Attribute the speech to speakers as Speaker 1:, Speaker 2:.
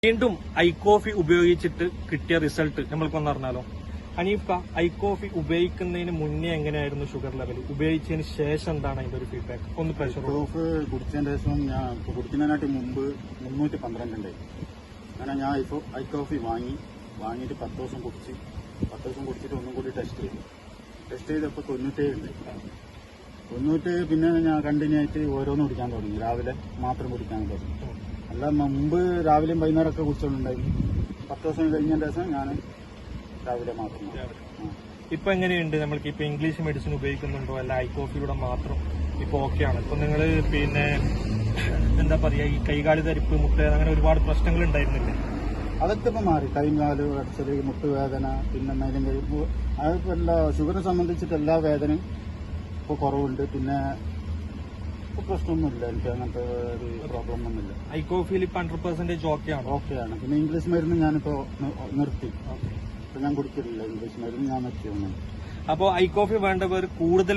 Speaker 1: വീണ്ടും I coffee ഉപയോഗിച്ചിട്ട് കിട്ടിയ റിസൾട്ട് നമ്മൾക്കൊന്ന് അറിഞ്ഞാലോ? ഹനീഫ്, ഐ കോഫി ഉപയോഗിക്കുന്നതിന് മുന്നേ എങ്ങനെയായിരുന്നു ഷുഗർ ലെവൽ? ഉപയോഗിച്ചതിന് ശേഷം എന്താണ് അതിന്റെ ഒരു ഫീഡ്ബാക്ക്? ഒന്ന് പ്രഷർ
Speaker 2: കോഫ് കുടിച്ചതിന് ശേഷം ഞാൻ കുടിക്കുന്നതിനായിട്ട് മുമ്പ് 312 ഉണ്ടായി. അങ്ങനെ ഞാൻ ഐ കോഫി വാങ്ങിയിട്ട് 10 ദിവസം കുടിച്ചിട്ട് ഒന്നും കൂടി ടെസ്റ്റ് ചെയ്തപ്പോൾ 97 ഉണ്ട്. 97 പിന്നെ ഞാൻ കണ്ടിന്യൂ ആയിട്ട് ഓരോന്ന് കുടിക്കാൻ തുടങ്ങി. രാവിലെ മാത്രം കുടിക്കാൻ തുടങ്ങി. അല്ല മുമ്പ് രാവിലെയും വൈകുന്നേരമൊക്കെ കുടിച്ചോണ്ടുണ്ടായി. 10 ദിവസം കഴിഞ്ഞതിന് ശേഷം ഞാൻ രാവിലെ മാത്രം.
Speaker 1: ഇപ്പൊ എങ്ങനെയുണ്ട്? നമ്മൾക്ക് ഇപ്പൊ ഇംഗ്ലീഷ് മെഡിസിൻ ഉപയോഗിക്കുന്നുണ്ടോ അല്ല ഐ കോഫിലൂടെ മാത്രം ഇപ്പൊ ഓക്കെയാണ്? ഇപ്പൊ നിങ്ങൾ പിന്നെ എന്താ പറയാ, ഈ കൈകാല് തരിപ്പ്, മുട്ട, അങ്ങനെ ഒരുപാട് പ്രശ്നങ്ങൾ ഉണ്ടായിരുന്നില്ലേ?
Speaker 2: അതൊക്കെ ഇപ്പൊ മാറി. കൈകാല് അടച്ചല്, മുട്ടുവേദന, പിന്നെ മേലും കഴിയുമ്പോൾ അതിപ്പോ എല്ലാ ഷുഗറിനെ സംബന്ധിച്ചിട്ട് എല്ലാ വേദനയും ഇപ്പൊ കുറവുണ്ട്. പിന്നെ ഇപ്പൊ പ്രശ്നമൊന്നുമില്ല, എനിക്ക് അങ്ങനത്തെ ഒരു പ്രോബ്ലം ഒന്നുമില്ല.
Speaker 1: ഐ കോഫിയിൽ ഇപ്പൊ 100%
Speaker 2: ഓക്കെയാണ്. പിന്നെ ഇംഗ്ലീഷ് മരുന്ന് ഞാനിപ്പോ നിർത്തി. ഞാൻ കുടിക്കില്ല ഇംഗ്ലീഷ് മരുന്ന്, ഞാൻ നിർത്തി.
Speaker 1: അപ്പോൾ ഐ കോഫി വേണ്ടവർ കൂടുതൽ